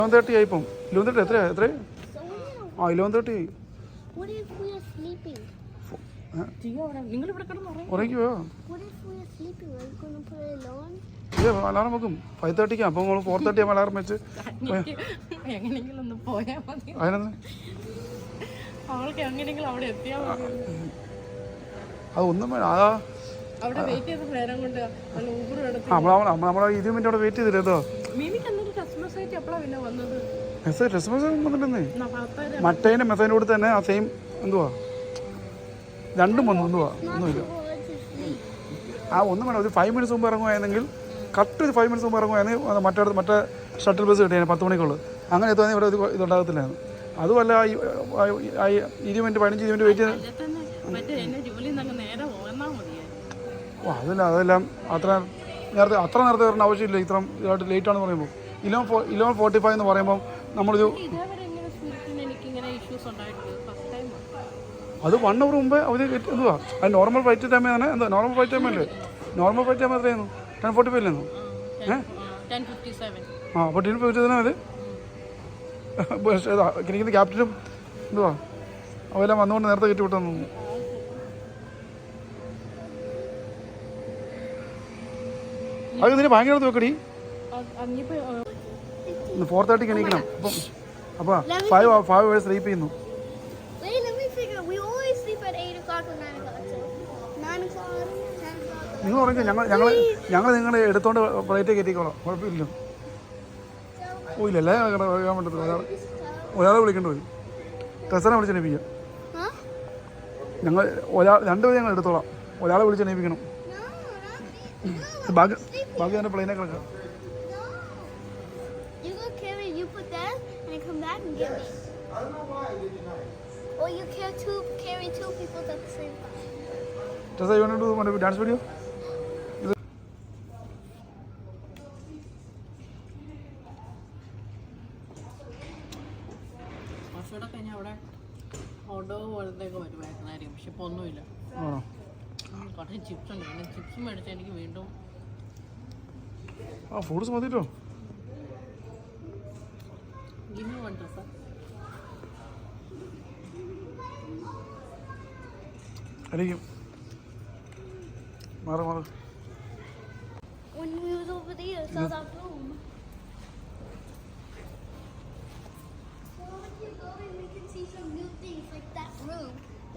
11:30 ആയി ഇപ്പം. 11:30 എത്രയാ? ആ 11:30 ആയി. ഉറങ്ങിക്കുവോ? അലാറം വെക്കും 5:30. അപ്പം 4:30 ആകുമ്പോൾ അലാറം വെച്ച് അതിനൊന്ന് അതൊന്നും വേണം. അതാ നമ്മളെ 20 മിനിറ്റ് അവിടെ വെയിറ്റ് ചെയ്തില്ലേ? ക്രിസ്മസ് വന്നില്ലെന്നേ. മറ്റേതിൻ്റെ മെസ്സേജിൻ്റെ കൂടെ തന്നെ ആ സെയിം എന്തുവാ രണ്ടും വന്നു. ഒന്നുമില്ല. ആ ഒന്നും വേണം. ഒരു 5 മിനിറ്റ്സ് മുമ്പ് ഇറങ്ങുമായിരുന്നെങ്കിൽ കറക്റ്റ് ഒരു 5 മിനിറ്റ്സ് മുമ്പ് ഇറങ്ങുമായിരുന്നെങ്കിൽ മറ്റേ ഷട്ടിൽ ബസ് കിട്ടിയാണ് 10 മണിക്കുള്ളൂ. അങ്ങനെ എത്തുവാണെങ്കിൽ ഇവിടെ ഇതുണ്ടാകത്തില്ലായിരുന്നു. അതുമല്ല 20 മിനിറ്റ് 15-20 മിനിറ്റ് വെയിറ്റ് ചെയ്ത് അതെല്ലാം അത്ര നേരത്തെ വരേണ്ട ആവശ്യമില്ല. ഇത്ര ലേറ്റ് ആണെന്ന് പറയുമ്പോൾ 11:45 എന്ന് പറയുമ്പം നമ്മളൊരു അത് 1 hour മുമ്പേ അവർ എന്തുവാ അത് നോർമൽ ഫ്ലൈറ്റ് ടൈം തന്നെ. എന്താ നോർമൽ ഫ്ലൈറ്റ് ടൈം അല്ലേ? നോർമൽ ഫ്ലൈറ്റ് ടൈം എത്രയായിരുന്നു? 10:45 അല്ലായിരുന്നു? അപ്പോൾ 10:57 അത് എനിക്കിന്ന് ക്യാപ്റ്റനും എന്തുവാ അവരെല്ലാം വന്നുകൊണ്ട് നേരത്തെ കയറ്റി വിട്ടെന്നു. അത് ഇതിന് ഭയങ്കര വെക്കടി. 4:30 എണീക്കണം. അപ്പം 5 hours സ്ലീപ്പ് ചെയ്യുന്നു. നിങ്ങൾ ഉറങ്ങി. ഞങ്ങൾ നിങ്ങളെ എടുത്തോണ്ട് ഫ്ലൈറ്റ് കയറ്റിക്കോളാം. കുഴപ്പമില്ല. ഇല്ലല്ലേ കഴിയാൻ പറ്റത്തില്ല. ഒരാളെ വിളിക്കേണ്ടി വരും. ടെസനെ വിളിച്ചെണീപ്പിക്കാം. രണ്ടുപേരും ഞങ്ങൾ എടുത്തോളാം. ഒരാളെ വിളിച്ചെണീപ്പിക്കണം. ബാക്കി തന്നെ പ്ലെയിനെ കിടക്കാം. Tessa, you want to do one dance video? അവിടെ ഓട്ടോ പോലത്തേക്ക് വരുമായിരുന്നായിരിക്കും. പക്ഷെ ഇപ്പോൾ ഒന്നുമില്ല. കുറച്ച് ചിപ്സ് ഉണ്ട്. പിന്നെ ചിപ്സ് മേടിച്ചാൽ എനിക്ക് വീണ്ടും ഫ്രൂട്ട്സ് മതിട്ടോ. Give one dress. ആയിരിക്കും. മാറ്. When we was over there, saw that room. So when you go in, we can see some new things like that room.